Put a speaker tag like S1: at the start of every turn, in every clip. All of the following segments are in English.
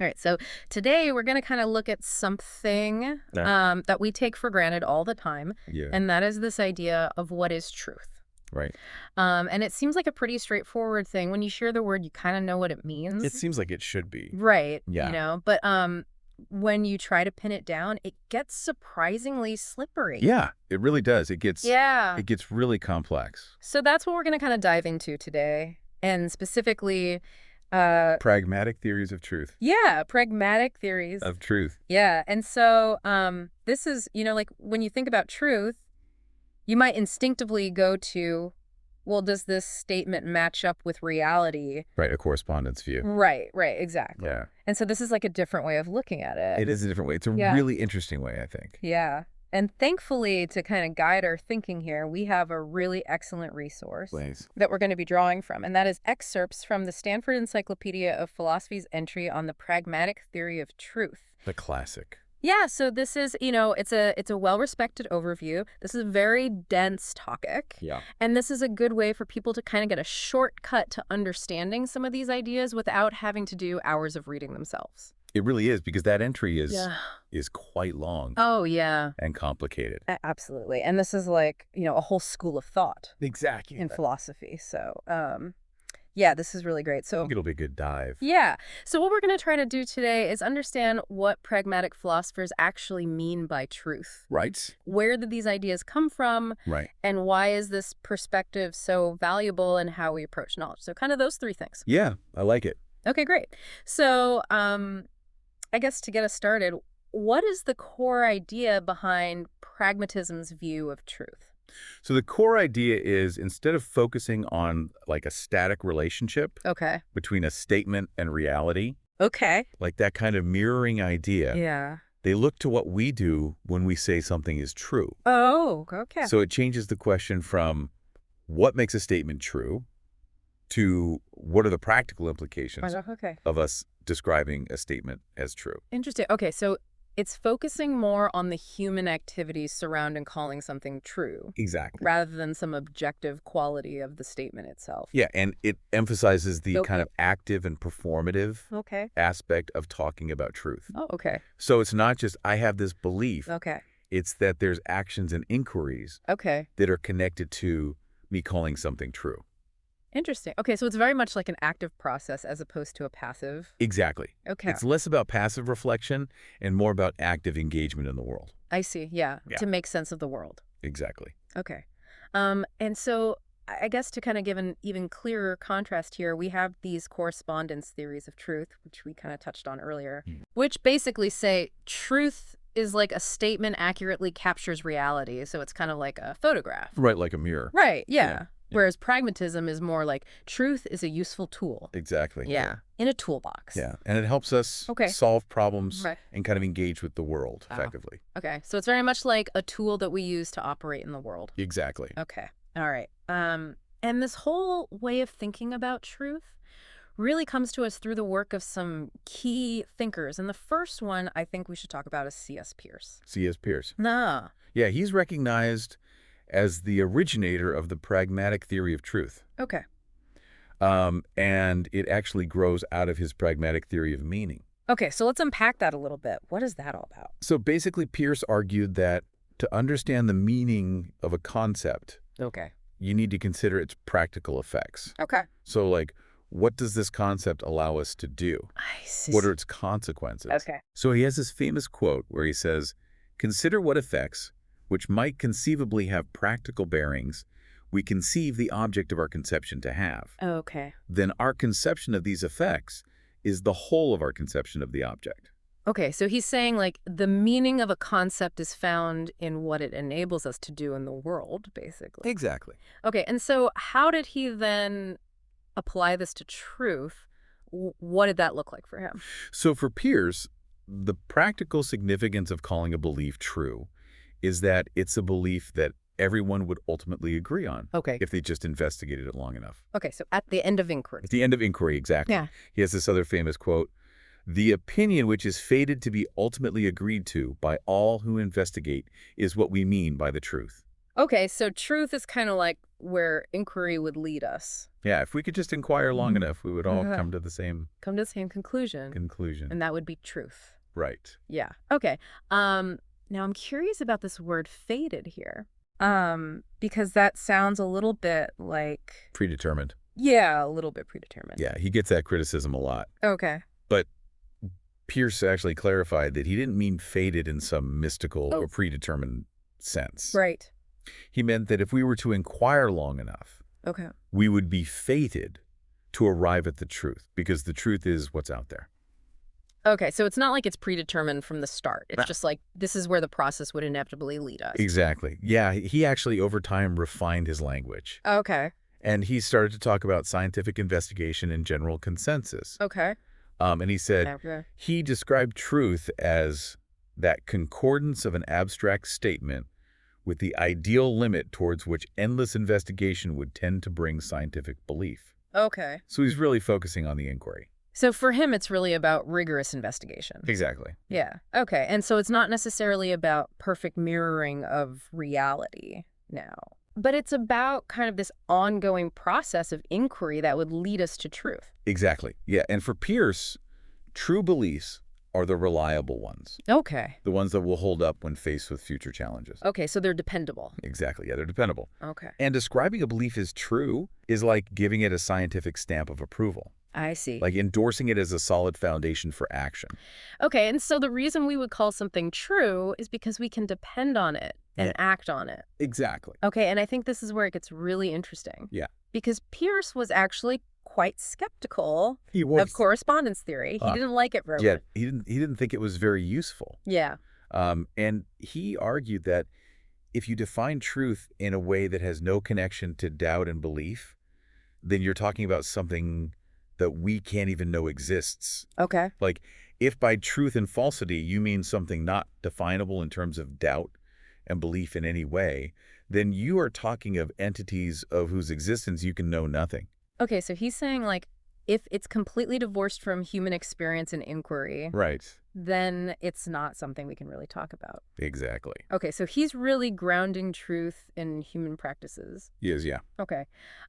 S1: All right, so today we're going to kind of look at something
S2: Yeah.
S1: that we take for granted all the time,
S2: Yeah.
S1: and that is this idea of what is truth.
S2: Right.
S1: And it seems like a pretty straightforward thing. When you hear the word, you kind of know what it
S2: It
S1: means.
S2: seems like it should be.
S1: Right,
S2: Yeah.
S1: but when you try to pin it down, it gets surprisingly slippery.
S2: Yeah, it really does.
S1: Yeah.
S2: It gets really complex.
S1: So that's what we're going to kind of dive into today, and specifically,
S2: Pragmatic theories of truth.
S1: yeah, pragmatic theories.
S2: Of truth.
S1: Yeah. And so this is, like when you think about truth, you might instinctively go to, well, does this statement match up with reality?
S2: Right, a correspondence view.
S1: Right, exactly.
S2: Yeah.
S1: And so this is like a different way of looking at it.
S2: It is a different way. It's a
S1: Yeah.
S2: really interesting way, I think.
S1: Yeah. And thankfully, to kind of guide our thinking here, we have a really excellent resource
S2: Please.
S1: that we're going to be drawing from, and that is excerpts from the Stanford Encyclopedia of Philosophy's entry on the pragmatic theory of truth.
S2: The classic.
S1: Yeah, so this is, it's a well-respected overview. This is a very dense topic.
S2: Yeah.
S1: And this is a good way for people to kind of get a shortcut to understanding some of these ideas without having to do hours of reading themselves.
S2: It really is, because that entry is
S1: Yeah.
S2: is quite long
S1: Oh, yeah.
S2: and complicated.
S1: Absolutely. And this is like, a whole school of thought
S2: Exactly.
S1: in philosophy. So, yeah, this is really great.
S2: I
S1: So,
S2: think it'll be a good dive.
S1: yeah. So what we're going to try to do today is understand what pragmatic philosophers actually mean by truth.
S2: Right?
S1: Where did these ideas come from?
S2: Right.
S1: And why is this perspective so valuable in how we approach knowledge? So kind of those three things.
S2: Yeah, I like it.
S1: Okay, great. So I guess to get us started, what is the core idea behind pragmatism's view of truth?
S2: So the core idea is, instead of focusing on like a static relationship
S1: Okay.
S2: between a statement and reality,
S1: Okay.
S2: like that kind of mirroring idea,
S1: Yeah.
S2: they look to what we do when we say something is true.
S1: Oh, okay.
S2: So it changes the question from what makes a statement true to what are the practical implications
S1: Okay.
S2: of us describing a statement as true.
S1: Interesting. Okay, so it's focusing more on the human activities surrounding calling something true
S2: Exactly.
S1: rather than some objective quality of the statement itself.
S2: Yeah, and it emphasizes the
S1: Okay.
S2: kind of active and performative
S1: Okay.
S2: aspect of talking about truth.
S1: Oh, okay.
S2: So it's not just, I have this belief.
S1: Okay.
S2: It's that there's actions and inquiries
S1: Okay.
S2: that are connected to me calling something true.
S1: Interesting. Okay, so it's very much like an active process as opposed to a passive.
S2: Exactly.
S1: Okay.
S2: It's less about passive reflection and more about active engagement in the world.
S1: I see. Yeah.
S2: Yeah.
S1: To make sense of the world.
S2: Exactly.
S1: Okay. And so I guess to kind of give an even clearer contrast here, we have these correspondence theories of truth, which we kind of touched on earlier, which basically say truth is like a statement accurately captures reality. So it's kind of like a photograph.
S2: Right, like a mirror.
S1: Right. Yeah.
S2: Yeah.
S1: Whereas pragmatism is more like truth is a useful tool.
S2: Exactly.
S1: Yeah. In a toolbox.
S2: Yeah, and it helps us
S1: Okay.
S2: solve problems
S1: Right.
S2: and kind of engage with the world
S1: Oh.
S2: effectively.
S1: Okay. So it's very much like a tool that we use to operate in the world.
S2: Exactly.
S1: Okay. All right. And this whole way of thinking about truth really comes to us through the work of some key thinkers. And the first one I think we should talk about is C.S. Peirce.
S2: C.S. Peirce.
S1: Nah.
S2: Yeah, he's recognized as the originator of the pragmatic theory of truth.
S1: Okay.
S2: And it actually grows out of his pragmatic theory of meaning.
S1: Okay, so let's unpack that a little bit. What is that all about?
S2: So basically, Peirce argued that to understand the meaning of a concept,
S1: Okay.
S2: you need to consider its practical effects.
S1: Okay.
S2: So like, what does this concept allow us to do?
S1: I see.
S2: What are its consequences?
S1: Okay.
S2: So he has this famous quote where he says, "Consider what effects, which might conceivably have practical bearings, we conceive the object of our conception to have.
S1: Okay.
S2: Then our conception of these effects is the whole of our conception of the object."
S1: Okay, so he's saying like the meaning of a concept is found in what it enables us to do in the world, basically.
S2: Exactly.
S1: Okay, and so how did he then apply this to truth? What did that look like for him?
S2: So for Peirce, the practical significance of calling a belief true is that it's a belief that everyone would ultimately agree on
S1: Okay.
S2: if they just investigated it long enough.
S1: Okay, so at the end of inquiry.
S2: At the end of inquiry, exactly.
S1: Yeah.
S2: He has this other famous quote, "The opinion which is fated to be ultimately agreed to by all who investigate is what we mean by the truth."
S1: Okay, so truth is kind of like where inquiry would lead us.
S2: Yeah, if we could just inquire long enough, we would all
S1: Okay.
S2: come to the same
S1: Come to the same conclusion,
S2: conclusion.
S1: and that would be truth.
S2: Right.
S1: Yeah. Okay. Now I'm curious about this word fated here. Because that sounds a little bit like,
S2: Predetermined.
S1: yeah, a little bit predetermined.
S2: Yeah, he gets that criticism a lot.
S1: Okay.
S2: But Pierce actually clarified that he didn't mean fated in some mystical
S1: Oh.
S2: or predetermined sense.
S1: Right.
S2: He meant that if we were to inquire long enough,
S1: Okay.
S2: we would be fated to arrive at the truth, because the truth is what's out there.
S1: Okay, so it's not like it's predetermined from the start. It's
S2: Nah.
S1: just like this is where the process would inevitably lead us.
S2: Exactly. Yeah, he actually over time refined his language.
S1: Okay.
S2: And he started to talk about scientific investigation and general consensus.
S1: Okay.
S2: And he said
S1: Okay.
S2: he described truth as that concordance of an abstract statement with the ideal limit towards which endless investigation would tend to bring scientific belief.
S1: Okay.
S2: So he's really focusing on the inquiry.
S1: So for him, it's really about rigorous investigation.
S2: Exactly.
S1: Yeah. Okay. And so it's not necessarily about perfect mirroring of reality now, but it's about kind of this ongoing process of inquiry that would lead us to truth.
S2: Exactly. Yeah. And for Pierce, true beliefs are the reliable ones,
S1: Okay.
S2: the ones that will hold up when faced with future challenges.
S1: Okay. So they're dependable.
S2: Exactly. Yeah, they're dependable.
S1: Okay.
S2: And describing a belief as true is like giving it a scientific stamp of approval,
S1: I see.
S2: like endorsing it as a solid foundation for action.
S1: Okay. And so the reason we would call something true is because we can depend on it and
S2: Yeah.
S1: act on it.
S2: Exactly.
S1: Okay. And I think this is where it gets really interesting.
S2: Yeah.
S1: Because Pierce was actually quite skeptical
S2: He was.
S1: of correspondence theory. He didn't like it very
S2: Yeah,
S1: much.
S2: he didn't think it was very useful.
S1: Yeah.
S2: And he argued that if you define truth in a way that has no connection to doubt and belief, then you're talking about something that we can't even know exists.
S1: Okay.
S2: Like, if by truth and falsity you mean something not definable in terms of doubt and belief in any way, then you are talking of entities of whose existence you can know nothing.
S1: Okay, so he's saying, like, if it's completely divorced from human experience and inquiry,
S2: Right.
S1: then it's not something we can really talk about.
S2: Exactly.
S1: Okay, so he's really grounding truth in human practices.
S2: Yes, yeah.
S1: Okay.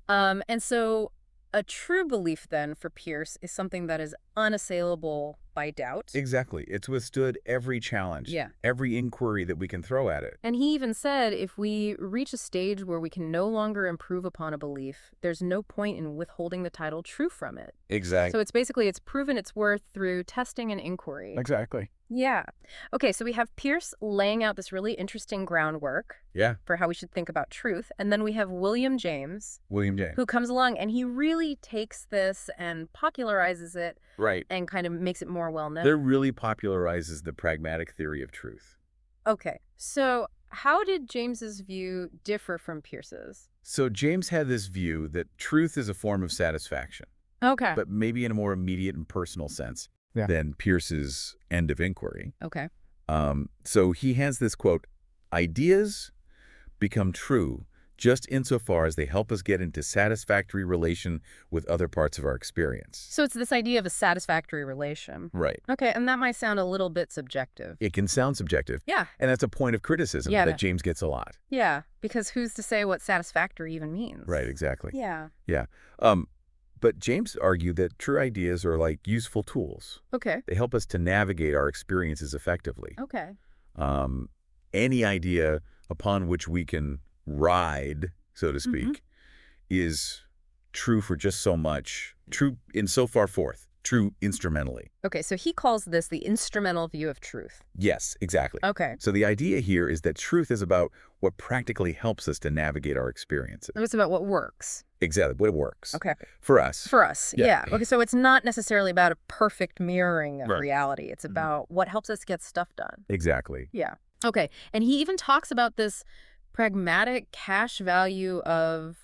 S1: And so a true belief, then, for Pierce is something that is unassailable by doubt.
S2: Exactly. It's withstood every challenge,
S1: Yeah.
S2: every inquiry that we can throw at it.
S1: And he even said if we reach a stage where we can no longer improve upon a belief, there's no point in withholding the title true from it.
S2: Exactly.
S1: So it's basically, it's proven its worth through testing and inquiry.
S2: Exactly.
S1: Yeah. Okay, so we have Pierce laying out this really interesting groundwork
S2: Yeah.
S1: for how we should think about truth. And then we have William James,
S2: William James.
S1: who comes along and he really takes this and popularizes it
S2: Right.
S1: and kind of makes it more well-known.
S2: There really popularizes the pragmatic theory of truth.
S1: Okay, so how did James's view differ from Pierce's?
S2: So James had this view that truth is a form of satisfaction,
S1: Okay.
S2: but maybe in a more immediate and personal sense
S3: Yeah.
S2: than Pierce's end of inquiry.
S1: Okay.
S2: So he has this quote, ideas become true just insofar as they help us get into satisfactory relation with other parts of our experience.
S1: So it's this idea of a satisfactory relation.
S2: Right.
S1: Okay, and that might sound a little bit subjective.
S2: It can sound subjective,
S1: Yeah,
S2: and that's a point of criticism
S1: Yeah.
S2: that James gets a lot.
S1: yeah, because who's to say what satisfactory even means?
S2: Right, exactly.
S1: Yeah.
S2: Yeah. But James argued that true ideas are like useful tools.
S1: Okay.
S2: They help us to navigate our experiences effectively.
S1: Okay.
S2: Any idea upon which we can ride, so to
S1: Mm-hmm.
S2: speak, is true for just so much, true in so far forth, true instrumentally.
S1: Okay, so he calls this the instrumental view of truth.
S2: Yes, exactly.
S1: Okay.
S2: So the idea here is that truth is about what practically helps us to navigate our experiences.
S1: It's about what works.
S2: Exactly, what works.
S1: Okay.
S2: For us.
S1: For us,
S2: Yeah.
S1: yeah. Okay, so it's not necessarily about a perfect mirroring of
S2: Right.
S1: reality. It's about what helps us get stuff done.
S2: Exactly.
S1: Yeah. Okay, and he even talks about this pragmatic cash value of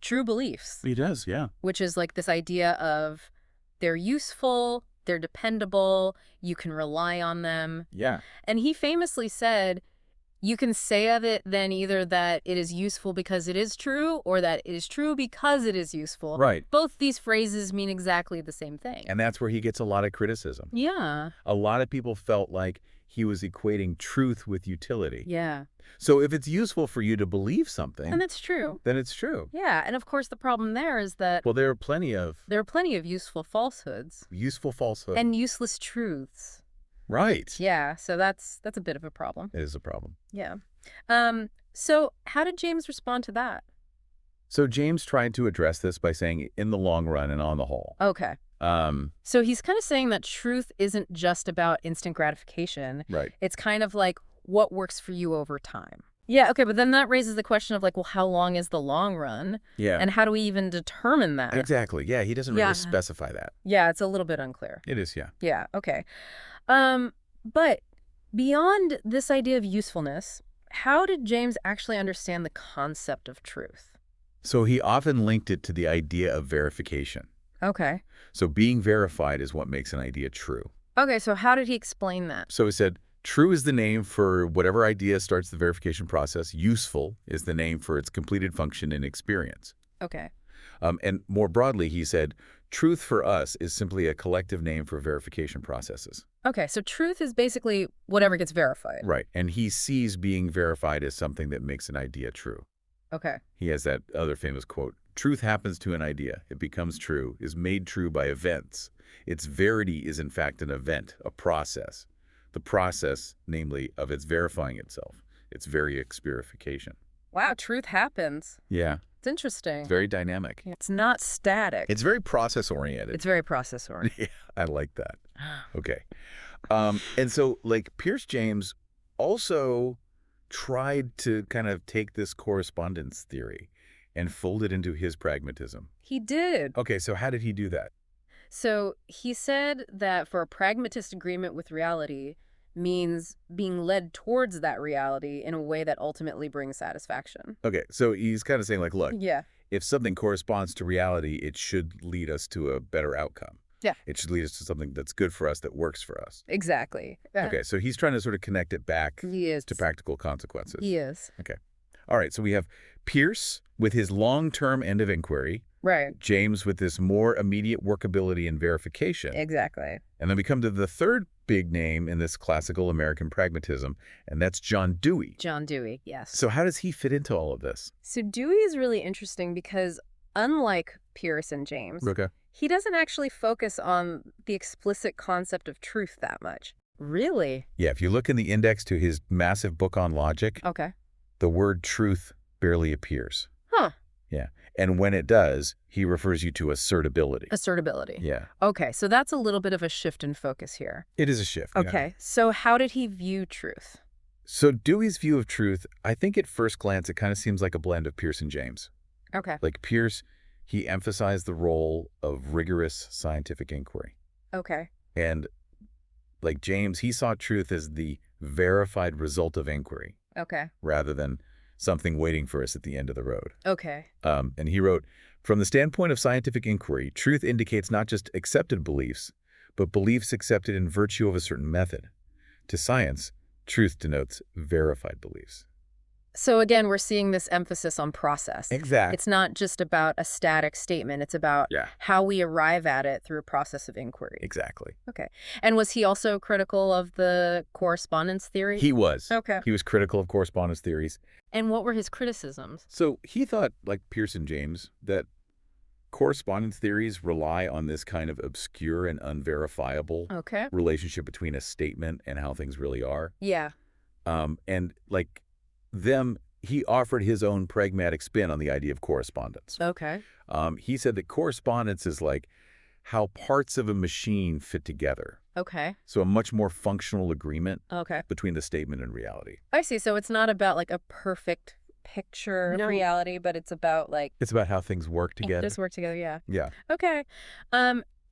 S1: true beliefs,
S2: He does, yeah.
S1: which is like this idea of they're useful, they're dependable, you can rely on them.
S2: Yeah.
S1: And he famously said, You can say of it then either that it is useful because it is true or that it is true because it is useful.
S2: Right.
S1: Both these phrases mean exactly the same thing.
S2: And that's where he gets a lot of criticism.
S1: Yeah.
S2: A lot of people felt like he was equating truth with utility.
S1: Yeah.
S2: So if it's useful for you to believe something,
S1: And that's true.
S2: then it's true.
S1: Yeah. And of course, the problem there is that
S2: Well, there are plenty of
S1: there are plenty of useful falsehoods
S2: useful falsehoods.
S1: and useless truths.
S2: Right.
S1: Yeah. So that's a bit of a problem.
S2: It is a problem.
S1: Yeah. So how did James respond to that?
S2: So James tried to address this by saying in the long run and on the whole.
S1: Okay.
S2: Um,
S1: So he's kind of saying that truth isn't just about instant gratification.
S2: right.
S1: It's kind of like what works for you over time. Yeah, okay, but then that raises the question of like, well, how long is the long run?
S2: Yeah.
S1: And how do we even determine that?
S2: Exactly. Yeah, he doesn't
S1: Yeah.
S2: really specify that.
S1: Yeah, it's a little bit unclear.
S2: It is, yeah.
S1: Yeah, okay. But beyond this idea of usefulness, how did James actually understand the concept of truth?
S2: So he often linked it to the idea of verification.
S1: Okay.
S2: So being verified is what makes an idea true.
S1: Okay, so how did he explain that?
S2: So he said, true is the name for whatever idea starts the verification process. Useful is the name for its completed function and experience.
S1: Okay.
S2: And more broadly, he said, truth for us is simply a collective name for verification processes.
S1: Okay, so truth is basically whatever gets verified.
S2: Right. And he sees being verified as something that makes an idea true.
S1: Okay.
S2: He has that other famous quote, truth happens to an idea. It becomes true, is made true by events. Its verity is in fact an event, a process. The process, namely, of its verifying itself, its very experification.
S1: Wow, truth happens.
S2: Yeah,
S1: It's interesting.
S2: it's very dynamic.
S1: It's not static.
S2: It's very process-oriented.
S1: It's very process-oriented.
S2: Yeah, I like that. Okay. And so, like, Pierce James also tried to kind of take this correspondence theory and fold it into his pragmatism.
S1: He did.
S2: Okay, so how did he do that?
S1: So he said that for a pragmatist agreement with reality means being led towards that reality in a way that ultimately brings satisfaction.
S2: Okay, so he's kind of saying, like, look,
S1: Yeah.
S2: if something corresponds to reality, it should lead us to a better outcome.
S1: Yeah.
S2: It should lead us to something that's good for us, that works for us.
S1: Exactly. Yeah.
S2: Okay, so he's trying to sort of connect it back
S1: He is.
S2: to practical consequences.
S1: He is.
S2: All right, so we have Pierce with his long-term end of inquiry,
S1: Right.
S2: James with this more immediate workability and verification.
S1: Exactly.
S2: And then we come to the third big name in this classical American pragmatism, and that's John Dewey.
S1: John Dewey, yes.
S2: So how does he fit into all of this?
S1: So Dewey is really interesting because unlike Pierce and James,
S2: Okay.
S1: he doesn't actually focus on the explicit concept of truth that much. Really?
S2: Yeah, if you look in the index to his massive book on logic,
S1: Okay.
S2: the word truth barely appears.
S1: Huh.
S2: Yeah. And when it does, he refers you to assertability.
S1: Assertability.
S2: Yeah.
S1: Okay, so that's a little bit of a shift in focus here.
S2: It is a shift. yeah.
S1: Okay, so how did he view truth?
S2: So Dewey's view of truth, I think at first glance, it kind of seems like a blend of Pierce and James.
S1: Okay.
S2: Like Pierce, he emphasized the role of rigorous scientific inquiry.
S1: Okay.
S2: And like James, he saw truth as the verified result of inquiry
S1: Okay.
S2: rather than something waiting for us at the end of the road.
S1: Okay.
S2: And he wrote, from the standpoint of scientific inquiry, truth indicates not just accepted beliefs, but beliefs accepted in virtue of a certain method. To science, truth denotes verified beliefs.
S1: So again, we're seeing this emphasis on process.
S2: Exactly.
S1: It's not just about a static statement. It's about
S2: Yeah.
S1: how we arrive at it through a process of inquiry.
S2: Exactly.
S1: Okay. And was he also critical of the correspondence theory?
S2: He was.
S1: Okay.
S2: He was critical of correspondence theories.
S1: And what were his criticisms?
S2: So he thought, like Pierce and James, that correspondence theories rely on this kind of obscure and unverifiable
S1: Okay.
S2: relationship between a statement and how things really are.
S1: Yeah.
S2: And like them, he offered his own pragmatic spin on the idea of correspondence.
S1: Okay.
S2: He said that correspondence is like how parts of a machine fit together.
S1: Okay.
S2: So a much more functional agreement
S1: Okay.
S2: between the statement and reality.
S1: I see. So it's not about like a perfect picture
S2: No.
S1: of reality, but it's about like
S2: It's about how things work together.
S1: just work together. Yeah.
S2: Yeah.
S1: Okay.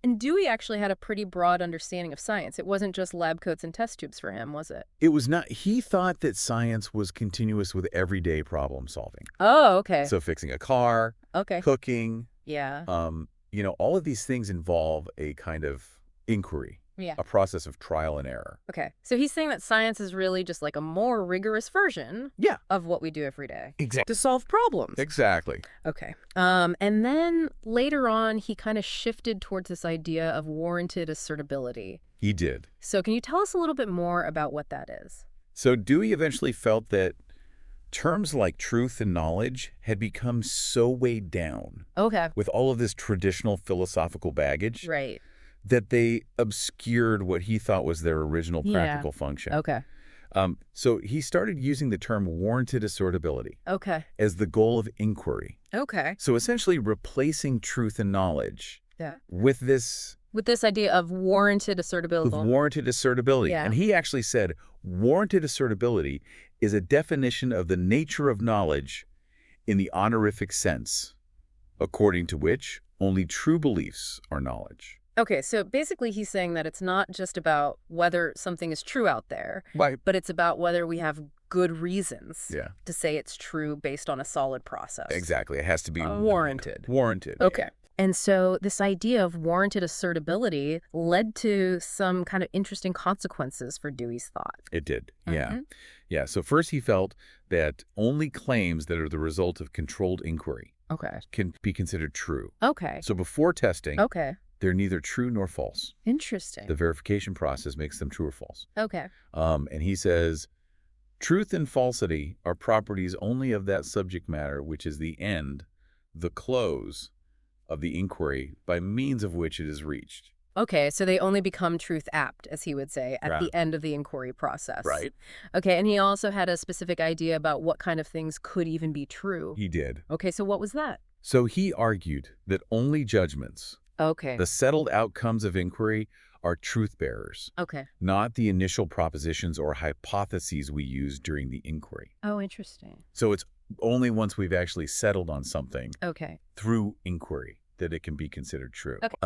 S1: And Dewey actually had a pretty broad understanding of science. It wasn't just lab coats and test tubes for him, was it?
S2: It was not, he thought that science was continuous with everyday problem solving.
S1: Oh, okay.
S2: So fixing a car,
S1: Okay.
S2: cooking,
S1: Yeah.
S2: all of these things involve a kind of inquiry.
S1: Yeah.
S2: a process of trial and error.
S1: Okay. So he's saying that science is really just like a more rigorous version
S2: Yeah.
S1: of what we do every day
S2: Exactly.
S1: to solve problems.
S2: Exactly.
S1: Okay. And then later on, he kind of shifted towards this idea of warranted assertability.
S2: He did.
S1: So can you tell us a little bit more about what that is?
S2: So Dewey eventually felt that terms like truth and knowledge had become so weighed down
S1: Okay.
S2: with all of this traditional philosophical baggage
S1: Right.
S2: that they obscured what he thought was their original
S1: Yeah.
S2: practical function.
S1: Okay.
S2: So he started using the term warranted assertability
S1: Okay.
S2: as the goal of inquiry.
S1: Okay.
S2: So essentially replacing truth and knowledge
S1: Yeah.
S2: with this
S1: With this idea of warranted assertability.
S2: warranted assertability.
S1: Yeah.
S2: And he actually said warranted assertability is a definition of the nature of knowledge in the honorific sense, according to which only true beliefs are knowledge.
S1: Okay, so basically he's saying that it's not just about whether something is true out there,
S2: Right.
S1: but it's about whether we have good reasons
S2: Yeah.
S1: to say it's true based on a solid process.
S2: Exactly. It has to be
S1: Warranted.
S2: Warranted.
S1: Okay. And so this idea of warranted assertability led to some kind of interesting consequences for Dewey's thought.
S2: It did. Yeah.
S1: Mhm.
S2: Yeah. So first he felt that only claims that are the result of controlled inquiry
S1: Okay.
S2: can be considered true.
S1: Okay.
S2: So before testing,
S1: Okay.
S2: they're neither true nor false.
S1: Interesting.
S2: The verification process makes them true or false.
S1: Okay.
S2: And he says, truth and falsity are properties only of that subject matter, which is the end, the close of the inquiry by means of which it is reached.
S1: Okay, so they only become truth apt, as he would say, at
S2: Right.
S1: the end of the inquiry process.
S2: Right.
S1: Okay, and he also had a specific idea about what kind of things could even be true.
S2: He did.
S1: Okay, so what was that?
S2: So he argued that only judgments,
S1: Okay.
S2: the settled outcomes of inquiry, are truth bearers,
S1: Okay.
S2: not the initial propositions or hypotheses we use during the inquiry.
S1: Oh, interesting.
S2: So it's only once we've actually settled on something
S1: Okay.
S2: through inquiry that it can be considered true.
S1: Okay.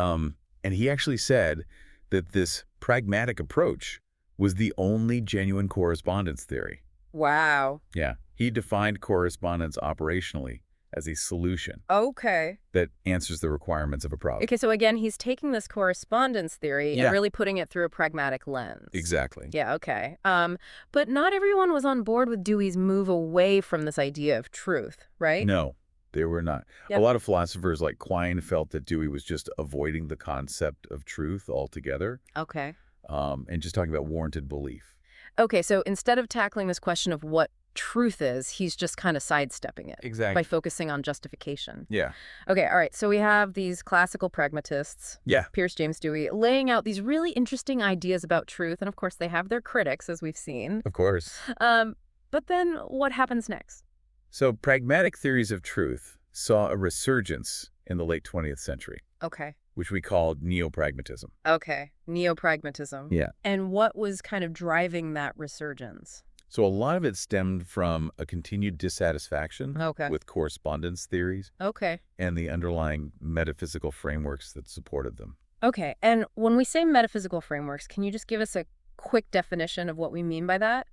S2: And he actually said that this pragmatic approach was the only genuine correspondence theory.
S1: Wow.
S2: Yeah. He defined correspondence operationally as a solution
S1: Okay.
S2: that answers the requirements of a problem.
S1: Okay, so again, he's taking this correspondence theory
S2: Yeah.
S1: and really putting it through a pragmatic lens.
S2: Exactly.
S1: Yeah, okay. But not everyone was on board with Dewey's move away from this idea of truth, right?
S2: No, they were not.
S1: Yep.
S2: A lot of philosophers like Quine felt that Dewey was just avoiding the concept of truth altogether,
S1: Okay.
S2: and just talking about warranted belief.
S1: Okay, so instead of tackling this question of what truth is, he's just kind of sidestepping it by focusing on justification.
S2: Yeah.
S1: Okay, all right, so we have these classical pragmatists,
S2: Yeah.
S1: Pierce James Dewey, laying out these really interesting ideas about truth, and of course they have their critics, as we've seen.
S2: Of course.
S1: But then what happens next?
S2: So pragmatic theories of truth saw a resurgence in the late 20th century,
S1: Okay.
S2: which we called neo-pragmatism.
S1: Okay, neo-pragmatism.
S2: Yeah.
S1: And what was kind of driving that resurgence?
S2: So a lot of it stemmed from a continued dissatisfaction
S1: Okay.
S2: with correspondence theories
S1: Okay.
S2: and the underlying metaphysical frameworks that supported them.
S1: Okay, and when we say metaphysical frameworks, can you just give us a quick definition of what we mean by that?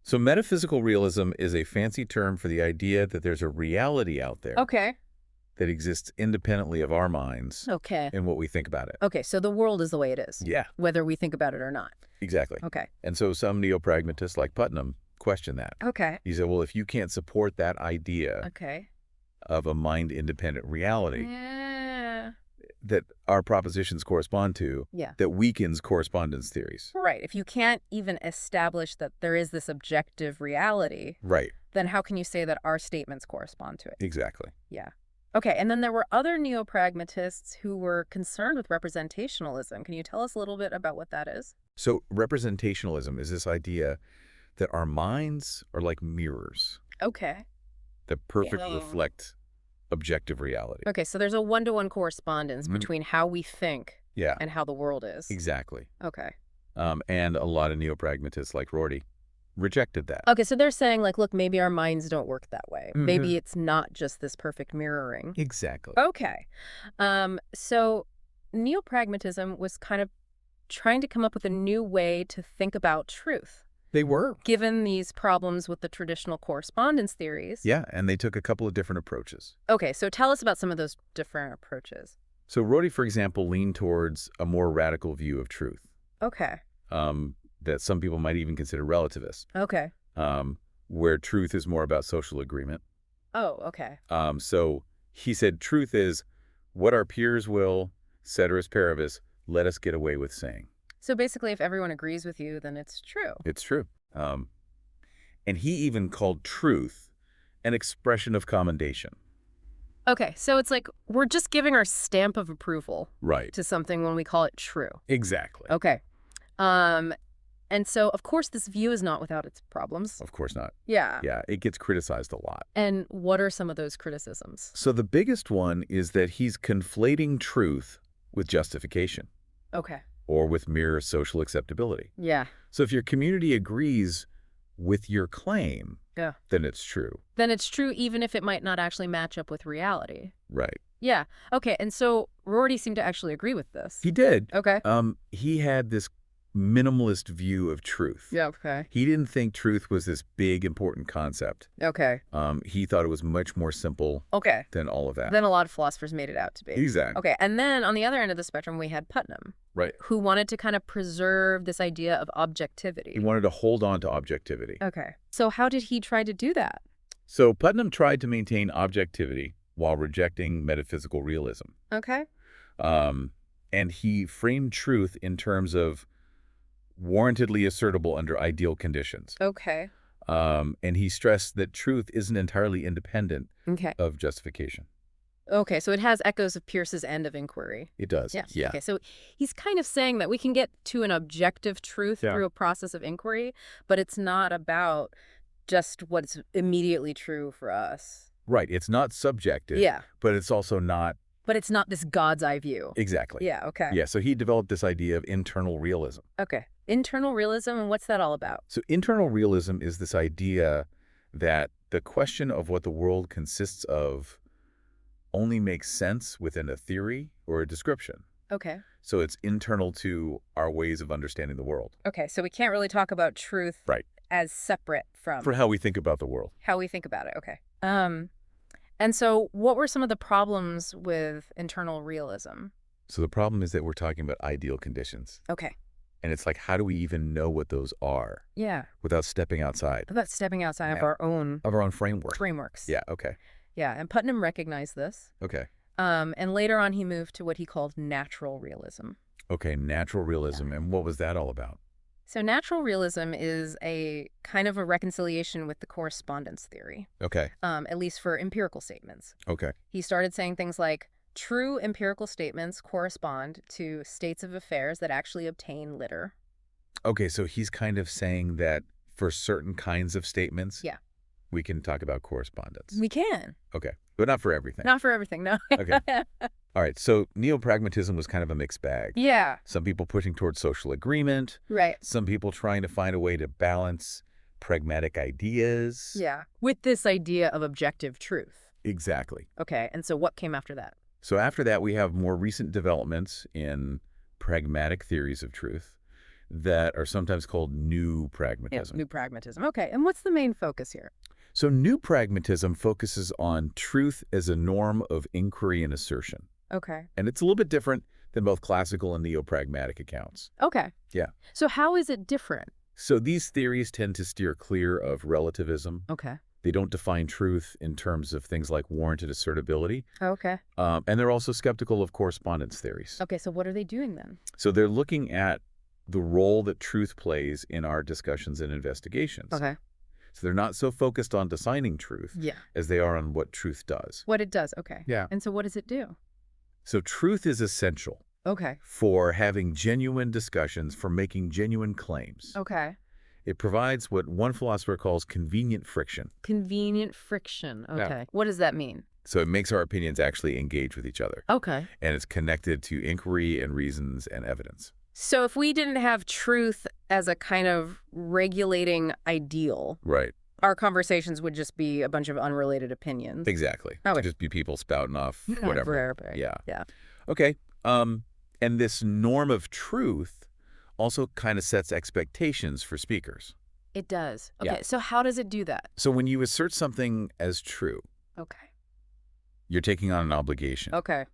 S2: So metaphysical realism is a fancy term for the idea that there's a reality out there
S1: Okay.
S2: that exists independently of our minds
S1: Okay.
S2: and what we think about it.
S1: Okay, so the world is the way it is,
S2: Yeah,
S1: whether we think about it or not.
S2: exactly.
S1: Okay.
S2: And so some neo-pragmatists like Putnam question that.
S1: Okay.
S2: He said, well, if you can't support that idea
S1: Okay.
S2: of a mind-independent reality
S1: Yeah.
S2: that our propositions correspond to,
S1: Yeah.
S2: that weakens correspondence theories.
S1: Right. If you can't even establish that there is this objective reality,
S2: Right,
S1: then how can you say that our statements correspond to it?
S2: exactly.
S1: Yeah. Okay, and then there were other neo-pragmatists who were concerned with representationalism. Can you tell us a little bit about what that is?
S2: So representationalism is this idea that our minds are like mirrors
S1: Okay.
S2: that perfectly
S1: Yeah.
S2: reflect objective reality.
S1: Okay, so there's a one-to-one correspondence
S2: Mhm.
S1: between how we think
S2: Yeah,
S1: and how the world is.
S2: exactly.
S1: Okay.
S2: And a lot of neo-pragmatists like Rorty rejected that.
S1: Okay, so they're saying, like, look, maybe our minds don't work that way.
S2: Mhm.
S1: Maybe it's not just this perfect mirroring.
S2: Exactly.
S1: Okay. So neo-pragmatism was kind of trying to come up with a new way to think about truth,
S2: They were.
S1: given these problems with the traditional correspondence theories.
S2: Yeah, and they took a couple of different approaches.
S1: Okay, so tell us about some of those different approaches.
S2: So Rorty, for example, leaned towards a more radical view of truth
S1: Okay.
S2: that some people might even consider relativist,
S1: Okay.
S2: where truth is more about social agreement.
S1: Oh, okay.
S2: So he said truth is what our peers will, ceteris paribus, let us get away with saying.
S1: So basically, if everyone agrees with you, then it's true.
S2: It's true. And he even called truth an expression of commendation.
S1: Okay, so it's like we're just giving our stamp of approval
S2: Right.
S1: to something when we call it true.
S2: Exactly.
S1: Okay. Um, and so, of course, this view is not without its problems.
S2: Of course not.
S1: Yeah.
S2: Yeah, it gets criticized a lot.
S1: And what are some of those criticisms?
S2: So the biggest one is that he's conflating truth with justification
S1: Okay.
S2: or with mere social acceptability.
S1: Yeah.
S2: So if your community agrees with your claim,
S1: Yeah.
S2: then it's true.
S1: Then it's true even if it might not actually match up with reality.
S2: Right.
S1: Yeah. Okay, and so Rorty seemed to actually agree with this.
S2: He did.
S1: Okay.
S2: He had this minimalist view of truth.
S1: Yeah, okay.
S2: He didn't think truth was this big, important concept.
S1: Okay.
S2: He thought it was much more simple
S1: Okay.
S2: than all of that.
S1: Then a lot of philosophers made it out to be.
S2: Exactly.
S1: Okay, and then on the other end of the spectrum, we had Putnam,
S2: Right.
S1: who wanted to kind of preserve this idea of objectivity.
S2: He wanted to hold on to objectivity.
S1: Okay. So how did he try to do that?
S2: So Putnam tried to maintain objectivity while rejecting metaphysical realism.
S1: Okay.
S2: And he framed truth in terms of warrantedly assertable under ideal conditions.
S1: Okay.
S2: And he stressed that truth isn't entirely independent
S1: Okay.
S2: of justification.
S1: Okay, so it has echoes of Pierce's end of inquiry.
S2: It does.
S1: Yes.
S2: Yeah.
S1: Okay, so he's kind of saying that we can get to an objective truth
S2: Yeah.
S1: through a process of inquiry, but it's not about just what's immediately true for us.
S2: Right. It's not subjective.
S1: Yeah.
S2: But it's also not.
S1: But it's not this God's eye view.
S2: Exactly.
S1: Yeah, okay.
S2: Yeah. So he developed this idea of internal realism.
S1: Okay. Internal realism, and what's that all about?
S2: So internal realism is this idea that the question of what the world consists of only makes sense within a theory or a description.
S1: Okay.
S2: So it's internal to our ways of understanding the world.
S1: Okay, so we can't really talk about truth
S2: Right.
S1: as separate from
S2: For how we think about the world.
S1: how we think about it. Okay. And so what were some of the problems with internal realism?
S2: So the problem is that we're talking about ideal conditions.
S1: Okay.
S2: And it's like, how do we even know what those are
S1: Yeah.
S2: without stepping outside
S1: About stepping outside of
S2: Yeah.
S1: our own
S2: of our own framework?
S1: frameworks.
S2: Yeah, okay.
S1: Yeah, and Putnam recognized this.
S2: Okay.
S1: And later on, he moved to what he called natural realism.
S2: Okay, natural realism. And what was that all about?
S1: So natural realism is a kind of a reconciliation with the correspondence theory,
S2: Okay.
S1: at least for empirical statements.
S2: Okay.
S1: He started saying things like, true empirical statements correspond to states of affairs that actually obtain litter.
S2: Okay, so he's kind of saying that for certain kinds of statements,
S1: Yeah.
S2: we can talk about correspondence.
S1: We can.
S2: Okay, but not for everything.
S1: Not for everything, no.
S2: Okay. All right, so neo-pragmatism was kind of a mixed bag.
S1: Yeah,
S2: Some people pushing towards social agreement,
S1: right.
S2: some people trying to find a way to balance pragmatic ideas.
S1: Yeah. With this idea of objective truth.
S2: Exactly.
S1: Okay, and so what came after that?
S2: So after that, we have more recent developments in pragmatic theories of truth that are sometimes called new pragmatism.
S1: New pragmatism. Okay, and what's the main focus here?
S2: So new pragmatism focuses on truth as a norm of inquiry and assertion.
S1: Okay.
S2: And it's a little bit different than both classical and neo-pragmatic accounts.
S1: Okay.
S2: Yeah.
S1: So how is it different?
S2: So these theories tend to steer clear of relativism.
S1: Okay.
S2: They don't define truth in terms of things like warranted assertability.
S1: Okay.
S2: And they're also skeptical of correspondence theories.
S1: Okay, so what are they doing then?
S2: So they're looking at the role that truth plays in our discussions and investigations.
S1: Okay.
S2: So they're not so focused on designing truth
S1: Yeah.
S2: as they are on what truth does.
S1: What it does. Okay.
S2: Yeah.
S1: And so what does it do?
S2: So truth is essential
S1: Okay.
S2: for having genuine discussions, for making genuine claims.
S1: Okay.
S2: It provides what one philosopher calls convenient friction.
S1: Convenient friction.
S2: Yeah.
S1: Okay. What does that mean?
S2: So it makes our opinions actually engage with each other.
S1: Okay.
S2: And it's connected to inquiry and reasons and evidence.
S1: So if we didn't have truth as a kind of regulating ideal,
S2: Right.
S1: our conversations would just be a bunch of unrelated opinions.
S2: Exactly.
S1: Oh,
S2: It'd just be people spouting off whatever.
S1: Right.
S2: Yeah.
S1: Yeah.
S2: Okay. And this norm of truth also kind of sets expectations for speakers.
S1: It does. Okay.
S2: Yeah.
S1: So how does it do that?
S2: So when you assert something as true,
S1: Okay.
S2: you're taking on an obligation.
S1: Okay.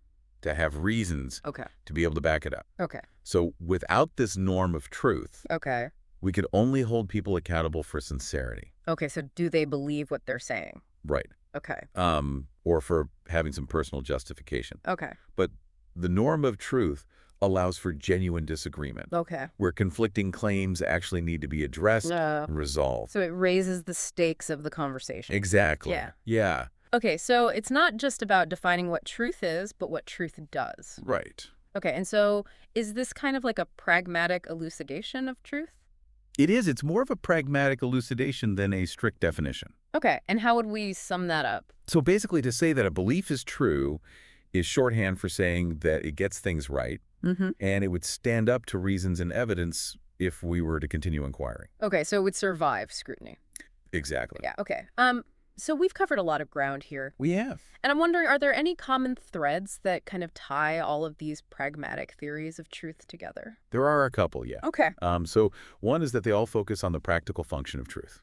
S2: to have reasons
S1: Okay.
S2: to be able to back it up.
S1: Okay.
S2: So without this norm of truth,
S1: Okay.
S2: we could only hold people accountable for sincerity.
S1: Okay, so do they believe what they're saying?
S2: Right.
S1: Okay.
S2: Or for having some personal justification.
S1: Okay.
S2: But the norm of truth allows for genuine disagreement,
S1: Okay.
S2: where conflicting claims actually need to be addressed and resolved.
S1: So it raises the stakes of the conversation.
S2: Exactly.
S1: Yeah.
S2: Yeah.
S1: Okay, so it's not just about defining what truth is, but what truth does.
S2: Right.
S1: Okay, and so is this kind of like a pragmatic elucidation of truth?
S2: It is. It's more of a pragmatic elucidation than a strict definition.
S1: Okay, and how would we sum that up?
S2: So basically, to say that a belief is true is shorthand for saying that it gets things right,
S1: Mm-hmm.
S2: and it would stand up to reasons and evidence if we were to continue inquiring.
S1: Okay, so it would survive scrutiny.
S2: Exactly.
S1: Yeah, okay. So we've covered a lot of ground here.
S2: We have.
S1: And I'm wondering, are there any common threads that kind of tie all of these pragmatic theories of truth together?
S2: There are a couple, yeah.
S1: Okay.
S2: So one is that they all focus on the practical function of truth.